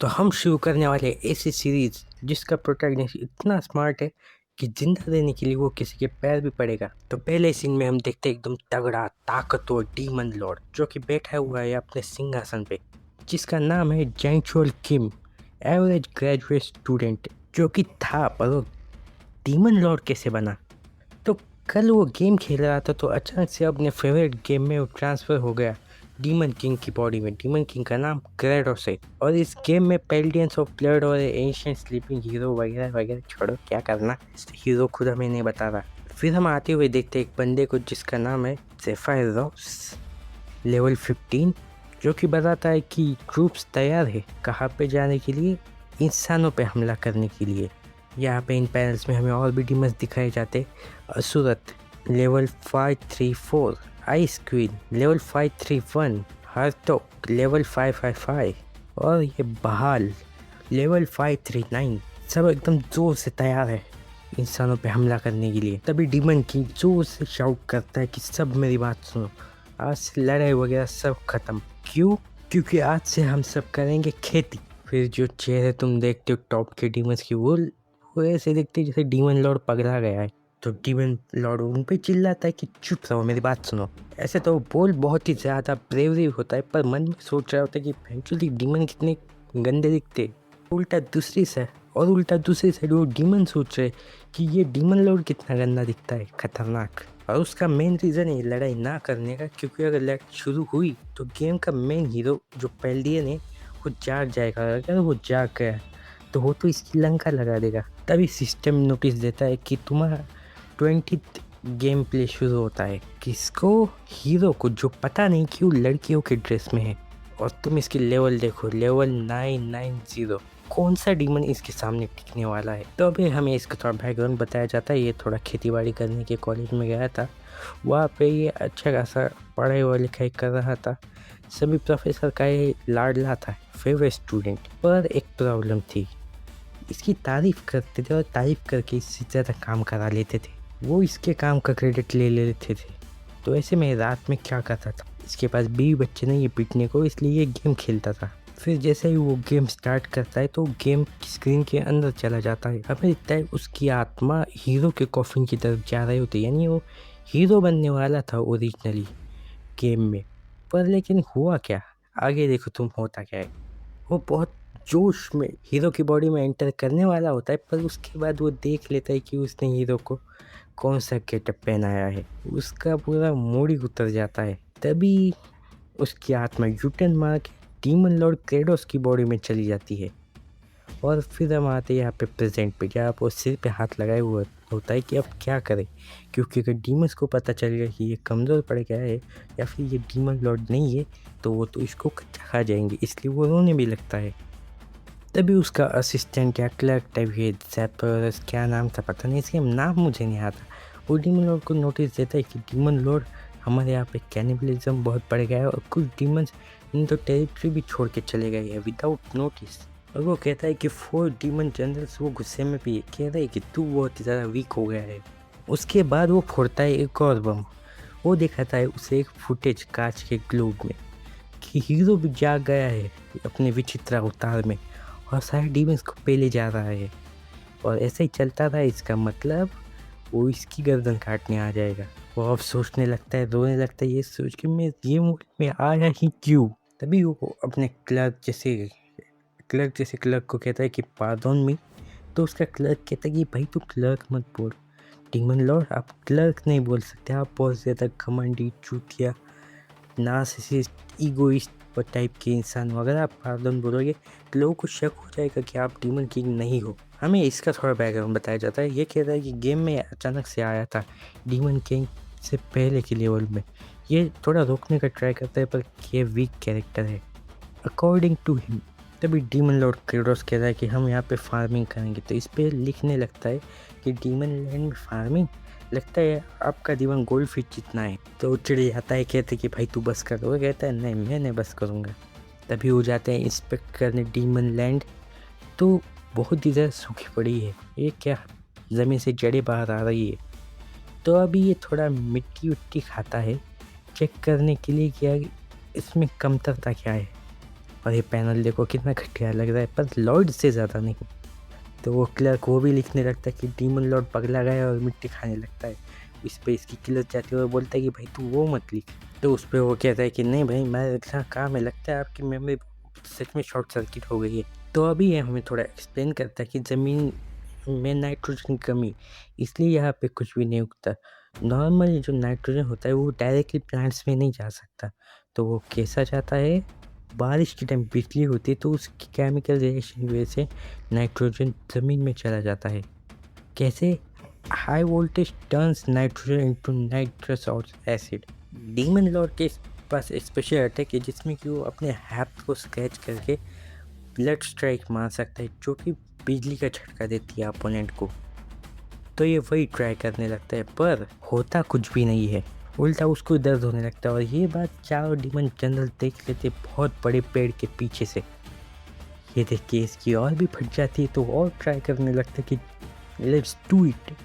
तो हम शुरू करने वाले ऐसी सीरीज जिसका प्रोटैगनिस्ट इतना स्मार्ट है कि जिंदा रहने के लिए वो किसी के पैर भी पड़ेगा। तो पहले सीन में हम देखते हैं एकदम तगड़ा ताकतवर डीमन लॉर्ड जो कि बैठा हुआ है अपने सिंहासन पे, जिसका नाम है जैंगचुअल किम, एवरेज ग्रेजुएट स्टूडेंट जो कि था, पर वो डीमन लॉर्ड कैसे बना? तो कल वो गेम खेल रहा था तो अचानक से अपने फेवरेट गेम में वो ट्रांसफर हो गया डीमन किंग की बॉडी में। डीमन किंग का नाम क्रेडोस है और इस गेम में पेल्डियंस ऑफ ब्लड और एंशिएंट स्लीपिंग हीरो वगैरह वगैरह छोड़ो, क्या करना, हीरो खुद हमें नहीं बता रहा। फिर हम आते हुए देखते एक बंदे को जिसका नाम है ज़ेफायर रॉस, लेवल 15, जो कि बताता है कि ट्रूप्स तैयार है कहाँ पे जाने के लिए, इंसानों पे हमला करने के लिए। यहाँ पे इन पैनल्स में हमें और भी डीमंस दिखाए जाते। असुरत लेवल 534, आइस क्वीन लेवल 531, हरतोक लेवल 555 और ये बहाल लेवल 539। सब एकदम जोर से तैयार है इंसानों पे हमला करने के लिए। तभी डीमन किंग जोर से शाउट करता है कि सब मेरी बात सुनो, आज से लड़ाई वगैरह सब खत्म। क्यों? क्योंकि आज से हम सब करेंगे खेती। फिर जो चेहरे तुम देखते हो टॉप के डीमंस की, वो ऐसे दिखते हैं जैसे डीमन लॉर्ड पगला गया है। तो डीमन लॉर्ड उन पे चिल्लाता है कि चुप रहो, मेरी बात सुनो। ऐसे तो बोल बहुत ही ज़्यादा ब्रेवरी होता है, पर मन में सोच रहा होता है कि एक्चुअली डीमन कितने गंदे दिखते। उल्टा दूसरी साइड वो डीमन सोच रहे कि ये डीमन लॉर्ड कितना गंदा दिखता है, खतरनाक। और उसका मेन रीज़न है लड़ाई ना करने का, क्योंकि अगर लड़ाई शुरू हुई तो गेम का मेन हीरो जो पेल्डियन है वो जाग जाएगा। अगर वो जाग गया तो वो तो इसकी लंका लगा देगा। तभी सिस्टम नोटिस देता है कि तुम्हारा 20th गेम प्ले शुरू होता है। किसको? हीरो को, जो पता नहीं क्यों लड़कियों के ड्रेस में है। और तुम इसकी लेवल देखो, लेवल 990। कौन सा डीमन इसके सामने टिकने वाला है? तो अभी हमें इसका थोड़ा बैकग्राउंड बताया जाता है। ये थोड़ा खेतीबाड़ी करने के कॉलेज में गया था, वहाँ पे ये अच्छा खासा पढ़ाई और लिखाई कर रहा था। सभी प्रोफेसर का ये लाडला था, फेवरेट स्टूडेंट। पर एक प्रॉब्लम थी, इसकी तारीफ करते थे और तारीफ करके इससे ज़्यादा काम करा लेते थे। वो इसके काम का क्रेडिट ले लेते थे। तो ऐसे में रात में क्या करता था, इसके पास 20 बच्चे नहीं ये पीटने को, इसलिए ये गेम खेलता था। फिर जैसे ही वो गेम स्टार्ट करता है तो गेम की स्क्रीन के अंदर चला जाता है। हमें दिखता है उसकी आत्मा हीरो के कॉफिन की तरफ जा रही होती है, यानी वो हीरो बनने वाला था ओरिजिनली गेम में। पर लेकिन हुआ क्या, आगे देखो तुम होता क्या है। वो बहुत जोश में हीरो की बॉडी में एंटर करने वाला होता है, पर उसके बाद वो देख लेता है कि उसने हीरो को कौन सा गेटअप पहनाया है। उसका पूरा मूड ही उतर जाता है। तभी उसकी आत्मा यूटर्न मार के डीमन लॉर्ड क्रेडोस की बॉडी में चली जाती है। और फिर हम आते हैं यहाँ पे प्रेजेंट पे, जहाँ वो सिर पे हाथ लगाए हुआ होता है कि अब क्या करें, क्योंकि अगर डीमंस को पता चल गया कि ये कमज़ोर पड़ गया है या फिर ये डीमन लॉर्ड नहीं है तो वो तो इसको कच्चा खा जाएंगे, इसलिए वो रोने भी लगता है। तभी उसका असिस्टेंट या क्लर्क टाइप है, ज़ेफरस क्या नाम था पता नहीं, इसके नाम मुझे नहीं आता, वो डीमन लॉर्ड को नोटिस देता है कि डीमन लॉर्ड हमारे यहाँ पे कैनिबलिज्म बहुत बढ़ गया है और कुछ डीमंस इन तो टेरिटरी भी छोड़ के चले गए हैं विदाउट नोटिस। और वो कहता है कि 4 डीमन जनरल्स, वो गुस्से में भी कह रहे हैं कि तू बहुत ही ज़्यादा वीक हो गया है। उसके बाद वो फोड़ता है एक और बम। वो दिखाता है उसे एक फुटेज कांच के ग्लोब में कि हीरो भी जाग गया है अपने विचित्र अवतार में और सारे डीमंस को पेले जा रहा है। और ऐसे ही चलता रहा, इसका मतलब वो इसकी गर्दन काटने आ जाएगा। वो अब सोचने लगता है, रोने लगता है, ये सोच के मैं ये मूड में आया ही क्यों। तभी वो अपने क्लर्क को कहता है कि पार्डन मी। तो उसका क्लर्क कहता है कि भाई तू क्लर्क मत बोल, डीमन लॉर्ड आप क्लर्क नहीं बोल सकते, आप बहुत ज़्यादा घमंडी, चूतिया, नार्सिसिस्ट, ईगोइस्ट टाइप के इंसान हो। अगर आप पार्डन बोलोगे तो लोगों को शक हो जाएगा कि आप डीमन किंग नहीं हो। हमें इसका थोड़ा बैकग्राउंड बताया जाता है। ये कहता है कि गेम में अचानक से आया था डीमन किंग से पहले के लेवल में। ये थोड़ा रोकने का ट्राई करता है पर ये वीक कैरेक्टर है अकॉर्डिंग टू हिम। तभी डीमन लॉर्ड क्रेडोस कहता है कि हम यहाँ पे फार्मिंग करेंगे, तो इस पे लिखने लगता है कि डीमन लैंड में फार्मिंग, लगता है आपका दीवान गोल्ड फिश जितना है। तो चिड़ी आता है, कहते कि भाई तू बस कर। वो कहता है नहीं मैं नहीं बस करूँगा। तभी हो जाते हैं इंस्पेक्ट करने डीमन लैंड, तो बहुत ही ज़्यादा सूखी पड़ी है, ये क्या ज़मीन से जड़ें बाहर आ रही है। तो अभी ये थोड़ा मिट्टी उट्टी खाता है चेक करने के लिए क्या इसमें कमतरता क्या है। और ये पैनल देखो कितना घटिया लग रहा है, पर लॉर्ड से ज़्यादा नहीं। तो वो क्लर्क वो भी लिखने लगता है कि डीमन लॉर्ड पगला गया और मिट्टी खाने लगता है। इस पे इसकी किलत जाती है और बोलता है कि भाई तू वो मत लिख। तो उस पर वो कहता है कि नहीं भाई मैं लिखना काम है, लगता है आपकी मेमोरी सच में शॉर्ट सर्किट हो गई है। तो अभी ये हमें थोड़ा एक्सप्लेन करता है कि ज़मीन में नाइट्रोजन की कमी, इसलिए यहाँ पे कुछ भी नहीं उगता। नॉर्मल जो नाइट्रोजन होता है वो डायरेक्टली प्लांट्स में नहीं जा सकता, तो वो कैसा जाता है, बारिश के टाइम बिजली होती है तो उसकी केमिकल रिएक्शन की वजह से नाइट्रोजन ज़मीन में चला जाता है। कैसे? High voltage turns nitrogen into nitrous acid. Demon Lord के पास एक स्पेशल अटैक है जिसमें कि वो अपने हाथ को स्क्रैच करके ब्लड स्ट्राइक मार सकता है, जो कि बिजली का झटका देती है अपोनेंट को। तो ये वही ट्राई करने लगता है, पर होता कुछ भी नहीं है, उल्टा उसको दर्द होने लगता है। और ये बात चारों डीमन जनरल देख लेते बहुत बड़े पेड़ के पीछे से। ये देख के इसकी और भी फट जाती है, तो और ट्राई करने लगता है कि लेट्स डू इट।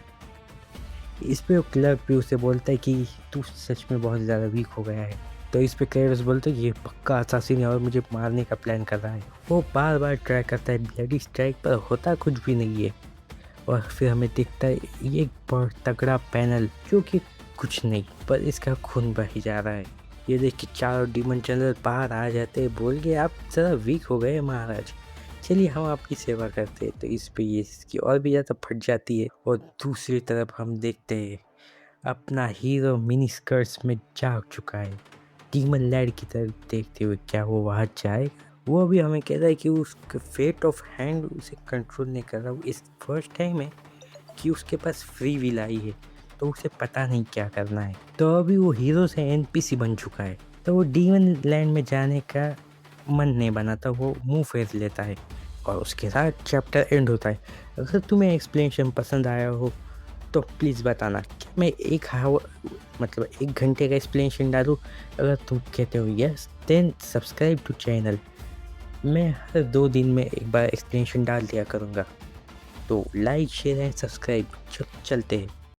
इस पे क्लर्क भी उसे बोलता है कि तू सच में बहुत ज़्यादा वीक हो गया है। तो इस पे क्लेरस बोलता है कि ये पक्का असासिन है और मुझे मारने का प्लान कर रहा है। वो बार बार ट्राई करता है ब्लडी स्ट्राइक, पर होता कुछ भी नहीं है। और फिर हमें दिखता है ये बहुत तगड़ा पैनल, जो कि कुछ नहीं, पर इसका खून बह ही जा रहा है। ये देख के चारों डीमन जनरल बाहर आ जाते हैं, बोल के आप ज़रा वीक हो गए महाराज, चलिए हम आपकी सेवा करते हैं। तो इस पे ये इसकी और भी ज़्यादा फट जाती है। और दूसरी तरफ हम देखते हैं अपना हीरो मिनी स्कर्ट्स में जाग चुका है, डीमन लैड की तरफ देखते हुए। क्या वो वहाँ जाएगा? वो भी हमें कह रहा है कि उसका फेट ऑफ हैंड उसे कंट्रोल नहीं कर रहा। वो इस फर्स्ट टाइम है कि उसके पास फ्री विल आई है, तो उसे पता नहीं क्या करना है। तो अभी वो हीरो से एनपीसी बन चुका है, तो वो डीमन लैंड में जाने का मन नहीं बनाता, वो मुंह फेर लेता है और उसके साथ चैप्टर एंड होता है। अगर तुम्हें एक्सप्लेनेशन पसंद आया हो तो प्लीज़ बताना कि मैं मतलब 1 घंटे का एक्सप्लेनेशन डालूँ। अगर तुम कहते हो yes, then subscribe to channel. मैं हर 2 दिन में एक बार एक्सप्लेनेशन डाल दिया करूँगा। तो लाइक शेयर एंड सब्सक्राइब चलते हैं।